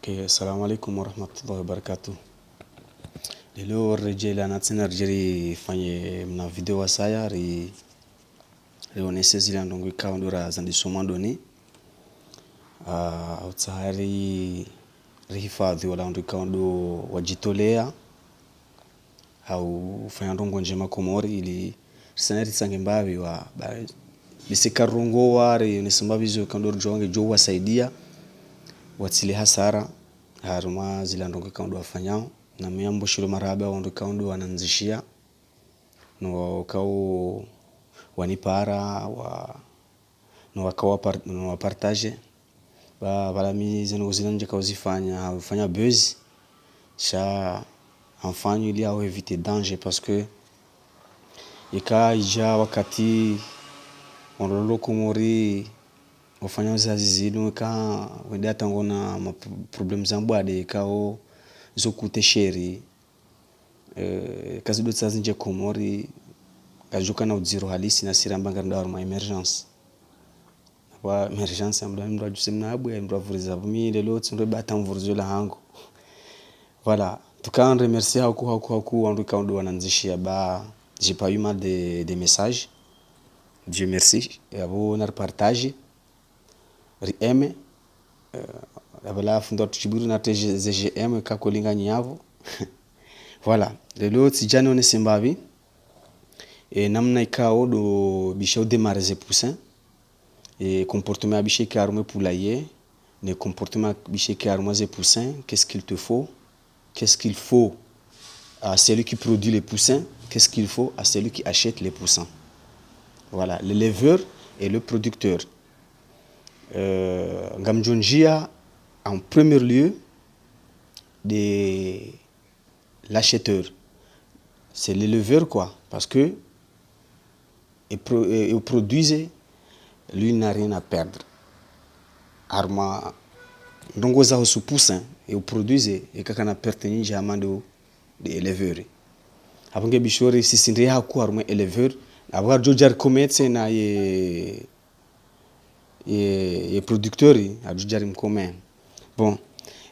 Okay, assalamu alaikum warahmatullahi wabarakatuh. Leo rejea na tena rejea fanye mna video wasaya ri onese zile ndongo ikawa ndora za ndisomando ni utahari rihifadhi wala ndo ikawa ndo wajitolea au fanya ndongo njema Komori ili sanari sange mbavi wa bisikarungo wari nisimbavizo kandor jonge jo wasaidia watili hasara haruma zile ndongo ikawa ndo wafanyao na miambo shilo maraba wandu kaundo wananzishia no kau wanipara no wakawa partage bala mi zeno zinanje kauzifanya ufanya buzz sha amfanyo ili au éviter danger parce que ija wakati onlolo Komori ufanya uzazi zinu ka wenda tangona problem zambwade kao zokute sheri kazi do tsazi nje Komori kajuka na udziro halisi na siramba nganda ma emergence wa emergence amda mdo jusemna abu ya mdo vuriza vumi lelo tsindo bata mvurizo la hango voilà tukan remercier haku andu kaundo wananzishia ba j'ai pas eu mal de messages. Dieu merci yabo na partage ri aime abala fundo tuchiburu na TGM kakolinga nyavo voilà lelo tijano ne simbavi namna ikao do bisho démarrer ses poussins et comportement biché carme poulailler ne comportement biché carme ses poussins qu'est-ce qu'il te faut, qu'est-ce qu'il faut à celui qui produit les poussins, qu'est-ce qu'il faut à celui qui achète les poussins. Voilà, l'éleveur et le producteur. Ngamjonjia en premier lieu de l'acheteur. C'est l'éleveur quoi, parce que il produisait, lui n'a rien à perdre. Arma ndongo za su poussin et il produisait et kakana pertenir jamando de éleveur. Abange bishori sisindre haku arma éleveur, avoir jojar commerce na ye producteur a jojar mkomen. Bon,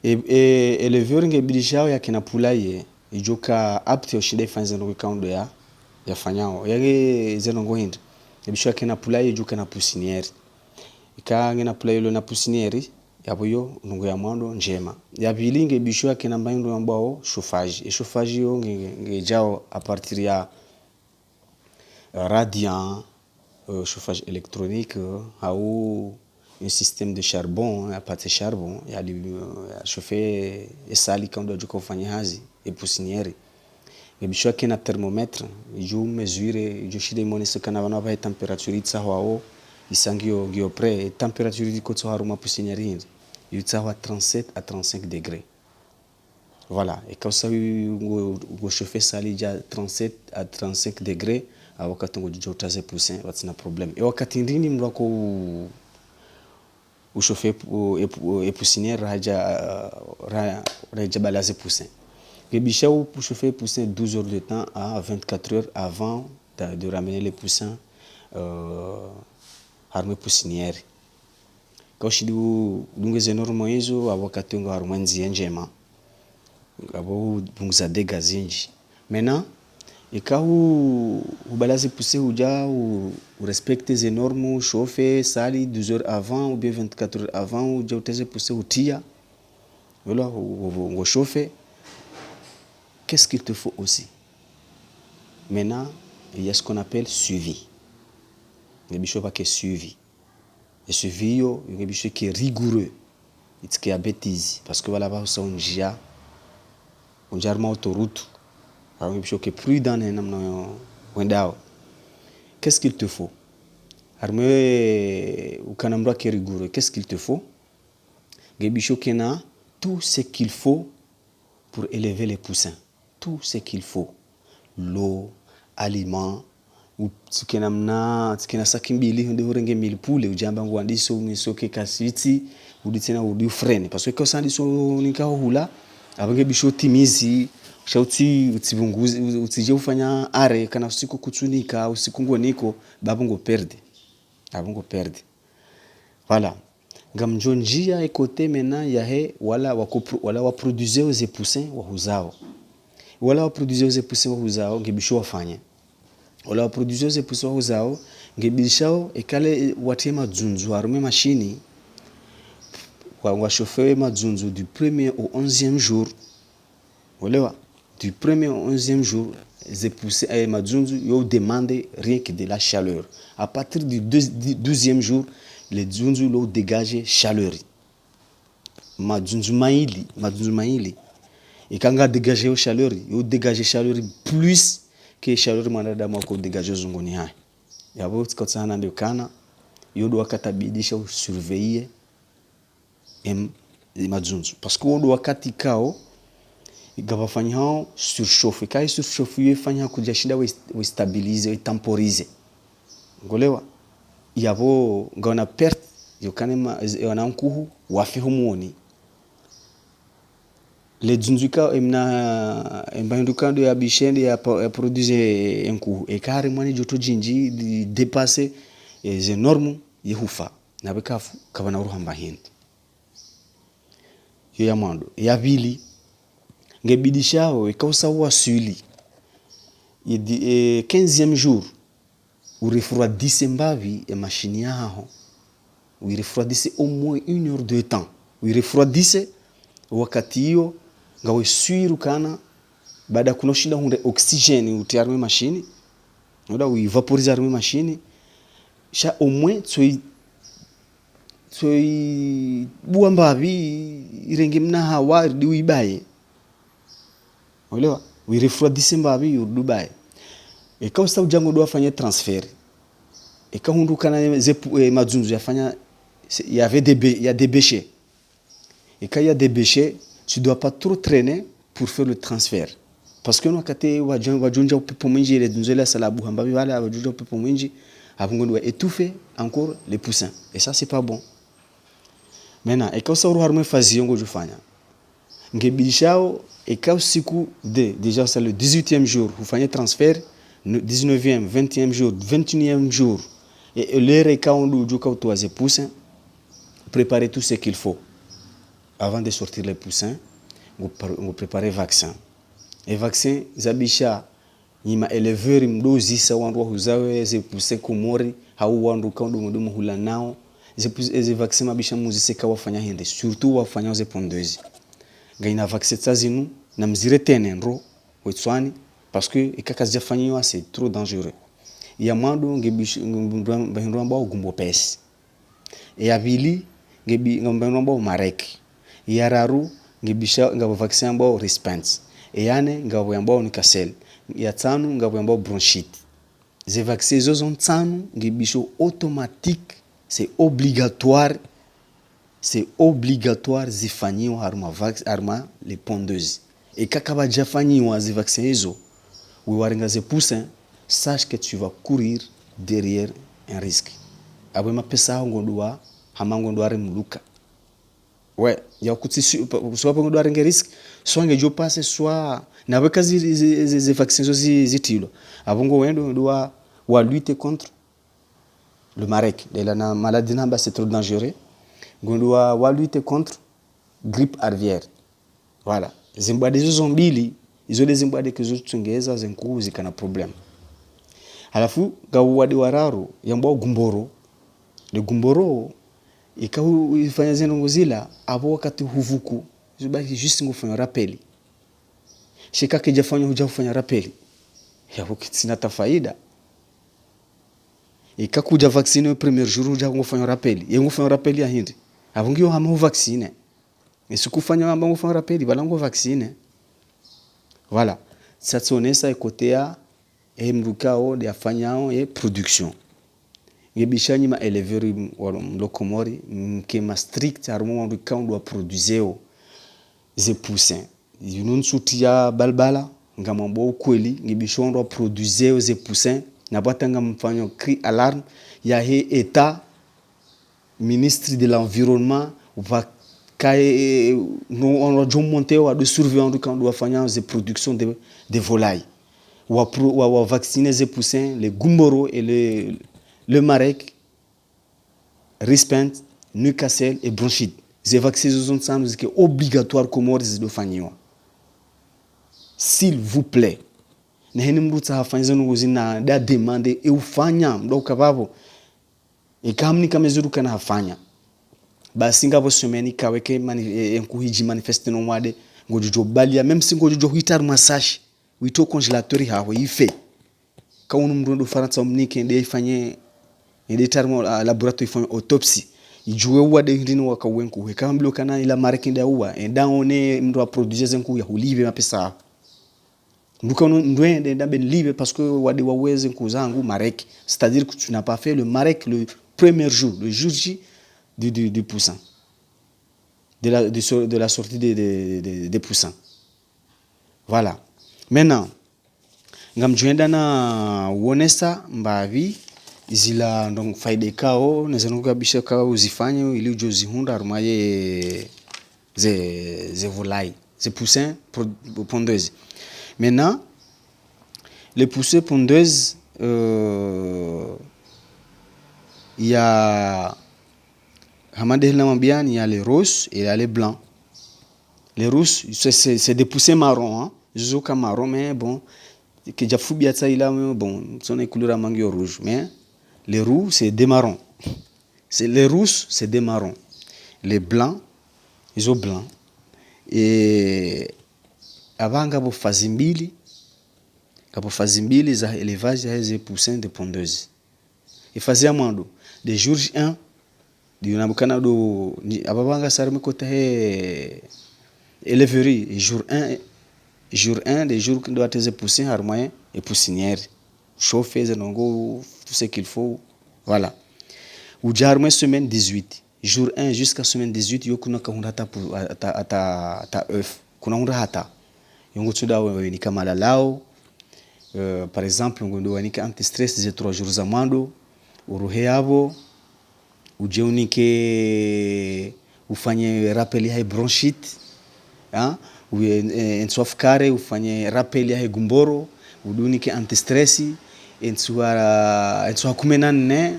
et éleveur nge bidishao ya kina poulailler ijoka apte oshinde fanze ndongo kaundo ya fanyao yage zenongo hindi ebisho kena poulailler ijoka na poussinière ika ngena poulailler lo na poussinière yaboyo ndongo ya mwando njema ya bilinge bisho kena mbayindo ambao chauffage et chauffage yo nge jao à partir ya radiant chauffage électronique ou un système de charbon à partir de charbon ya chauffer et sali quand doit kufanya hazi et poussinière et bisho kena thermomètre jo mesure jo shide monese kana wana ba temperature itsaho isangio gio près temperature di kotso haruma poussinière itsaho 37 à 35 degrés. Voilà, et quand ça go chauffer sali ja 37 à 35 degrés a wakati ngo jotaze poussin watina problème et wakati ndini mloko u chauffer et poussinière raja balaze poussin. Et Bichao pour chauffer poussin 12 heures de temps à 24 heures avant de ramener les poussins armée poussinière. Quand je dis dunge énormément hizo wakati ngo armée njema abo bunguza dega zinji. Maintenant ikau ubalaze pousser uja ou respecter les normes chauffer sali 12 heures avant ou bien 24 heures avant ou ja uteze pousser utia voilà ngo chauffer. Qu'est-ce qu'il te faut aussi? Maintenant, il y a ce qu'on appelle suivi. Il y a pas que suivi. Et suivi, il y a qui est rigoureux. Il y a bêtise. Parce que voilà, ça on jia autoroute. Alors, il y a qui est prudent. Qu'est-ce qu'il te faut? Armé ou kanambra qui est rigoureux. Qu'est-ce qu'il te faut? Il y a qui a tout ce qu'il faut pour élever les poussins. Tout ce qu'il faut, l'eau, aliments, ou tsukenamna sakimbili de horenge mil poule ujamba ngwandiso misoke kasiti uditena udi frene parce que quand ça ndiso nika hula abange bisho timizi shauti utsibunguzi utije ufanya are kana usiku kutsunika usiku ngoniko babungo perde abungo perde. Voilà, ngamjonjia ekote mena yahe wala waproduiseo ze poussin wahuzao wala waproduiseo ze poussin wahuzao ngebisho wafanya wala waproduiseo ze poussin wahuzao ngebishao ekale watie madzunzu harume mashini washofewe madzunzu du 1er au 11e jour olewa du 1er au 11e jour ze poussin madzunzu yo demande rien que de la chaleur à partir du 12e jour les dzunzu lo dégage chaleur madzunzu maili ikanga dégage chaleur yo dégage chaleur plus que chaleur mwanadamu ko dégage zunguni hai yabo tskotsana ndio kana yo do wakatabidisha surveiller madzunzu parce que do wakati kao igabafanya surchauffe kai surchauffe yefanya kuja shinda we stabiliser et temporiser ngolewa yabo ngona perte yokanema wana nkuhu wafi humuoni le dzunzuka embanduka ndo ya bishende ya produire nkuhu e kare mwani joto jinji dépasser les normes yehufa na bekafu kabana uruhamba hindi yo ya mwando ya bili ngebidishao ikausa wa suili 15e jour ou refroidissez mbavi et machine yaho ou refroidissez au moins 1 heure de temps ou refroidissez wakati hiyo ngawe suiru kana baada kuna shinda hunde oxygène utiarme machine oda ou vaporiser arme machine sha au moins tsoi bua mbavi irenge mna hawa diwibaye olewa ou refroidissez mbavi urdubaye et quand ça ujango doit faire transfert et quand on kana madzunzu yafanya il y a des déchets et quand il y a des déchets tu dois pas trop traîner pour faire le transfert parce que no kate wajunja upepo mwingi les dunzela salabu hambabi wala wajunja upepo mwingi avongo doit étouffer encore les poussins et ça c'est pas bon maintenant et quand ça uruharme fazi yongo jufanya ngebishao et quand siku déjà c'est le 18e jour vous faites transfert 19e 20e jour 21e jour et l'heure et quand on joue quand les poussins préparez tout ce qu'il faut avant de sortir les poussins vous préparez vaccin et vaccin zabisha nima éleveur mdozi sa wandu huzawe ze poussins komori hau wandu quand mudumu hula nao ze vaccin mabisha muzise ka wafanya hende surtout wafanya ze pondeuse gaina vaccin tsazinu na mzire tenenro wetswani parce que ikakazi fanyiwa c'est trop dangereux ya mwandu ngebihindwa mbao gumbo pesi ya bili ngembihindwa mbao mareki ya raru ngebisha ngabo vaccin mbao rispens yane ngabo mbao nikasel ya tanu ngabo mbao bronchite ces vaccins zo tanu ngebisho automatique c'est obligatoire zifanyiwa harma les pondeuses et kakaba jafanyiwa ces vaccins hizo wiwarenga ze poussin sache que tu vas courir derrière un risque abo mapesa ngondwa hamangondwa remuluka ouais ya kuti soit ngondwa renge risque soit ngejo passe soit na bekazi ze vaccins zitilo abongo wendo doit wa lutter contre le marek de la maladie namba c'est trop dangereux ngondwa wa lutter contre grippe aviaire voilà zimbade zo zombili izo des zimbade que zo tsungeza zenkuhu zikana problem halafu gawadi wararo yambao gumboro le gumboro ikau ifanya zeno ngozila abo wakati huvuku zibaki juste ngofanya rappel shika kejafanya hujafanya rappel yabo kitsina tafaida ikakuja vaccine premier jour uja ngofanya rappel yengofanya rappel ya hindi abongio hama vaccine esikufanya mambo ngofanya rappel balango vaccine voilà ça tsonesa ekotea mrukao de afanyao et production ngebishani ma éleveur lokomori nkema strict harmo mrukao doit produire ze poussins yunun sutia balbala ngamambo kweli ngebishondo produire ze poussins na batanga mfanyo cri alarme ya he état ministre de l'environnement va on va monter ou de surveiller quand doit faire des productions de volailles ou vacciner les poussins les gumboro et le marek rispent Newcastle et bronchite. Les vaccinations sont obligatoires comme ordre de famille. S'il vous plaît. Na heni mdu tafanya ngozina da demande e ufanya mdo kababo e kamni kama zuru kana hafanya basi ngabo semeni kaweke enkuhiji manifeste no mwade ngojojo balia même si ngojojo hitar masashi wito congélateur hawo ife kaunu mdu ndo faransa omnike nde ifanye ende tarmo laboratoire ifanye autopsie ijuwe wade ndino wakawenku he kama blo kana ila mareki nda uwa endaone mdu a produire zenku ya hulive mapesa Nous ndwende ndabe libre parce que wade waweze kuzangu marek, c'est-à-dire que tu n'as pas fait le marek le premier jour, le jour J du poussin, de la sortie des poussins. Voilà. Maintenant, ngam juenda na wonesa mbavi zila donc faide kao nezano kabisha kao uzifanye ili ujozi hunda arumaye ze volai, ze poussins pondeuses. Maintenant, les poussées pondeuses, il y a il y a les roses et il y a les blancs. Les roses, c'est des poussées marrons, hein. Zoka marron, mais bon, que déjà fou bien ça il a, bon, son couleur à mangue rouge, mais les roux c'est des marrons. Les rousses c'est des marrons. Les blancs, ils sont blancs. Et avant ngabo fazi mbili za élevage ya hizo poussins de pondeuse ifazia mwando de jour 1 di unabukana do ababanga sarme kota he éleverie jour 1 des jours que doit tes poussins harmoyen et poussinière chauffer zenongo tout ce qu'il faut voilà ou jarme semaine 18 jour 1 jusqu'à semaine 18 yokuna ka hundata ta œuf kuna hunda hata yongo tsuda ni kama lalao par exemple ngondo wanika anti-stress ze 3 jours zamando uruhe yabo uje unike ufanye rappel ya bronchite hein ensof kare ufanye rappel ya gumboro udunike anti-stress enswa kumenane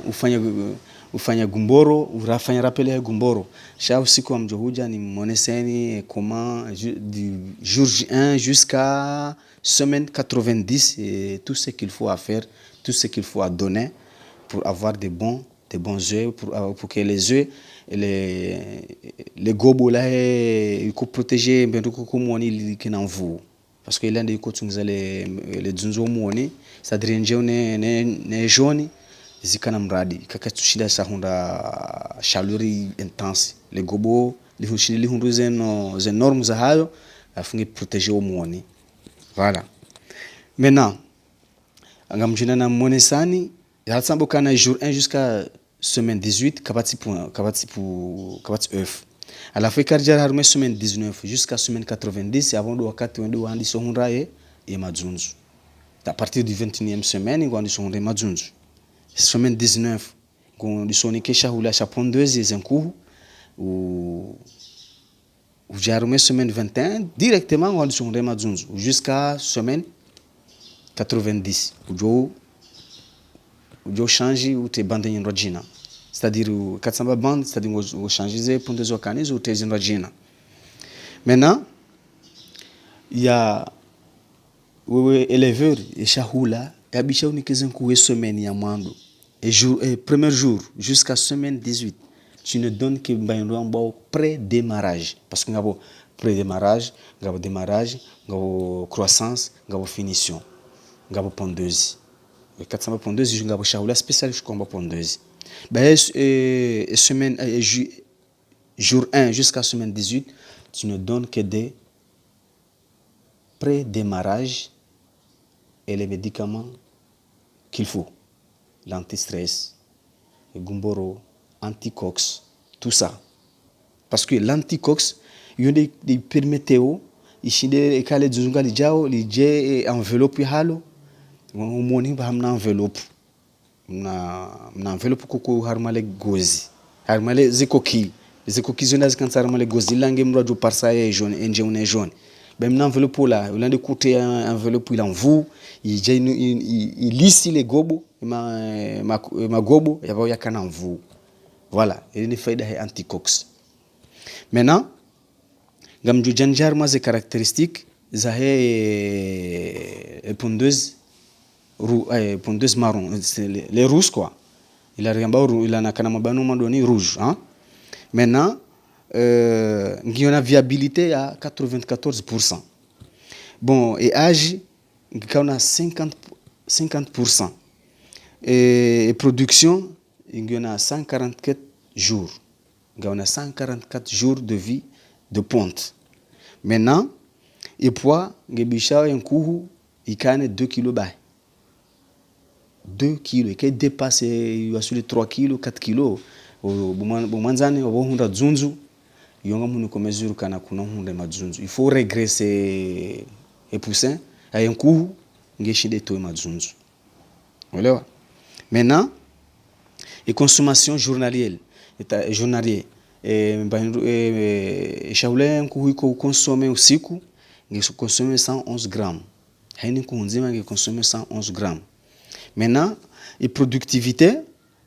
ufanye gumboro urafanya rappel ya gumboro sha usiku wa mjohuja ni moneseni comment du jour 1 jusqu'à semaine 90 et tout ce qu'il faut à faire, tout ce qu'il faut à donner pour avoir des bons œufs pour que les œufs et les gobos là il faut protéger ben comme on dit qui n'en vous parce que il y a des côtés où les dzunzo muone ça dringe ne jaune zikana mradi kaka tushida sa hunda chaleur intense les gobos les hundu zeno normes za hayo afunge protéger au muone. Voilà. Maintenant, ngamjina na monesani yatsambo kana jour 1 jusqu'à semaine 18 kabati œuf. À la fin karjar harme semaine 19 jusqu'à semaine 90 avant do wakati wendo wandi sohunra e madzunzu. À partir du 21e semaine ngwandi sohunra madzunzu. Semaine 19 ngondi sonike shahula chapondeuse zenkuhu ou jarme semaine 21 directement ngwandi sohunra madzunzu jusqu'à semaine 90 ujo change ou te bande en rogina c'est-à-dire 400 bande c'est-à-dire ngo changer pour des organismes ou te en rogina. Maintenant il y a éleveur et chahula yabisha unikizen ku semaine ya mwando et jour premier jour jusqu'à semaine 18 tu ne donnes que bayndo pré-démarrage parce que ngabo pré-démarrage ngabo démarrage ngabo croissance ngabo finition ngabo pondeuse 400 pondeuse ngabo shaula spécial ngabo pondeuse ben semaine jour 1 jusqu'à semaine 18 tu ne donnes que des pré-démarrage et les médicaments qu'il faut l'anti-stress le gumboro anticox tout ça parce que l'anticox yonde di permeteo ishinde kale dzungali jao lije enveloppe halo moni ba hamna enveloppe na enveloppe ko harmale gozi harmale zikoki zona zikansa harmale gozi lange mrado parsa e jaune enjeune jaune ben na enveloppe là il a de côté enveloppe il en vous il lisse les gobo ma gobo ya ba yakana en vous Voilà, il y a anticox. Maintenant, comme du ginger, moi, c'est caractéristique, ça est pondeuse marron, les rouges quoi. Il a rien il a un rouge. Hein? Maintenant, il y a une viabilité à 94%. Bon, et âge, il y a 50%. Et production, il y en a 144 jours. Il y a 144 jours de vie de ponte. Maintenant, et poids, il y a un coût, il y a 2 kg. 2 kg, qui dépasse les 3 kg, 4 kg. Il faut régresser les poussins à un coût, il y a un madzunzu. Maintenant, et consommation journalière. Journalier. Shaulé un coût qu'on consomme aussi, il consomme 111 grammes. Il consomme 111 grammes. Maintenant, et productivité,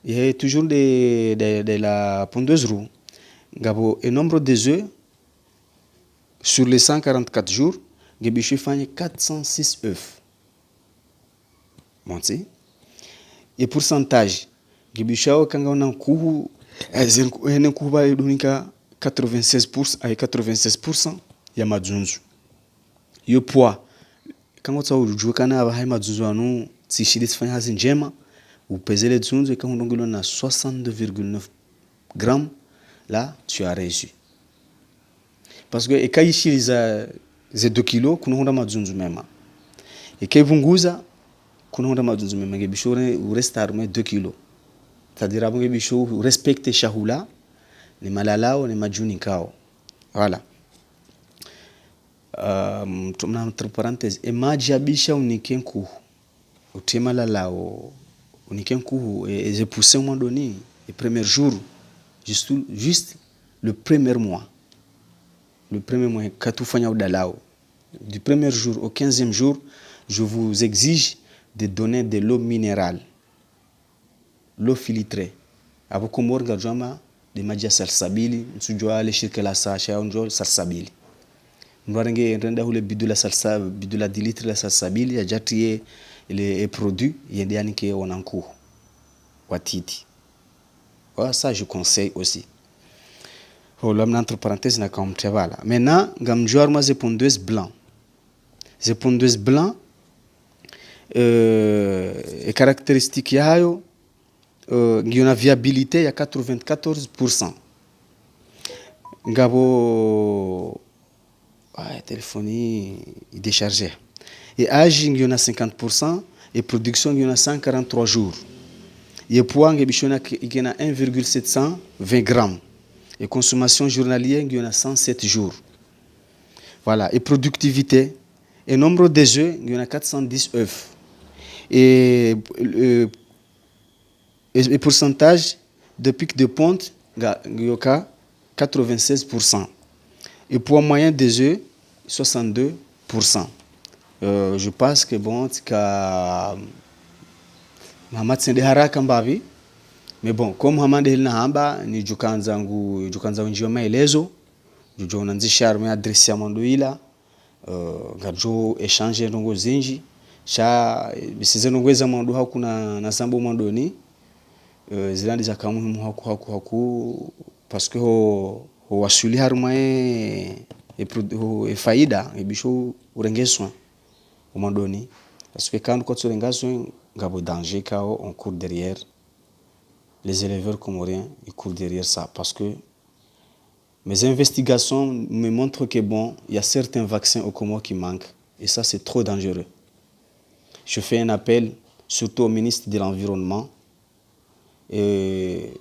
il y a toujours de la pondeuse roue. Le nombre des œufs, sur les 144 jours, il y a 406 œufs. Bon, et pourcentage, il y a un coût, 96% à 96%, il y a madzunzu. Le poids, quand on joue à madzunzu, si je fais un njema, vous pesez les dzunzu et quand on a 62,9 grammes, là, tu as réussi. Parce que quand il y a 2 kilos, on a madzunzu même. Et quand vous avez madzunzu même, vous restez 2 kilos. C'est-à-dire que vous respectez Shahula, les malalao, les majunikao. Voilà. Entre parenthèses, et majabisha unikenku. Utema lalao, unikenku, et j'ai poussé au moment donné, le premier jour, juste le premier mois. Le premier mois, quand tu fais dalao. Du premier jour au 15e jour, je vous exige de donner de l'eau minérale. L'eau filtrée. Avant que vous regardiez de magia salsabili, nous allons aller chercher la sacha, on doit salsabili. Nous allons rendre le bidou la salsa, bidou la 10 litres la salsabili, a déjà trié les produits, il y a des années qui ont en cours. Watiti. Ça, je conseille aussi. Entre parenthèses, maintenant, gamjouar, c'est pondeuse blanc. C'est pondeuse blanc, et caractéristique, il y a une viabilité à 94%. Gabo, téléphonie, il déchargé. Et âge, il y en a 50%, et production, il y en a 143 jours. Et poids, il y en a 1,720 grammes. Et consommation journalière, il y en a 107 jours. Voilà. Et productivité, et nombre des œufs, il y en a 410 œufs. Et pourcentage de pic de ponte, il y a 96%. Et poids moyen des œufs, 62%. Je pense que bon, mais bon, comme Hamad Nahamba, ni Jukanzangu njio maelezo, jujo nanzisha arme adresi ya manduila, gajo échanger ndongo zinji, sha bisize nongweza mandu hakuna na sambo mandoni, zilandi za kamuhimu haku parce que ho wasuli harma e faida e bisho urengeswa au mandoni parce que quand tu rengaswa gabo danger kao on court derrière. Les éleveurs comoriens, ils courent derrière ça parce que mes investigations me montrent que bon, il y a certains vaccins au Comores qui manquent et ça c'est trop dangereux. Je fais un appel surtout au ministre de l'Environnement et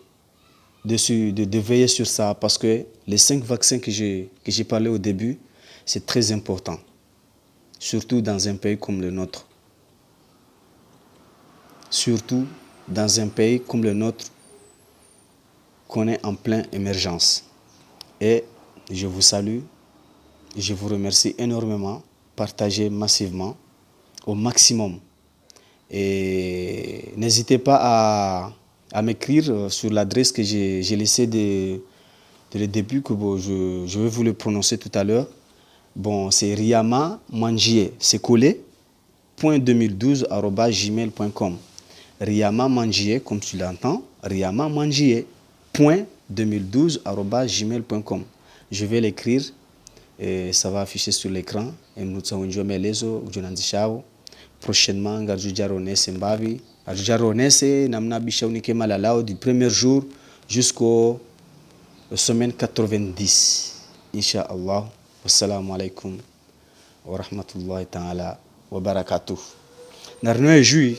de veiller sur ça parce que les 5 vaccins que j'ai parlé au début, c'est très important, surtout dans un pays comme le nôtre. Surtout dans un pays comme le nôtre qu'on est en pleine émergence. Et je vous salue, je vous remercie énormément, partagez massivement, au maximum. Et n'hésitez pas à m'écrire sur l'adresse que j'ai laissée dès le début, que bon, je vais vous le prononcer tout à l'heure. Bon, c'est Riyama Manjie, c'est collé, .2012@gmail.com. Riyama Manjie, comme tu l'entends, Riyama Manjie, .2012@gmail.com. Je vais l'écrire et ça va afficher sur l'écran. Et nous sommes prochainement, Garjujaronese Mbavi. Garjujaronese, Namna Bishaunike Malalao, du premier jour jusqu'au semaine 90. Inch'Allah. Wassalamu alaikum wa rahmatullahi ta'ala wa barakatuh. Narno jui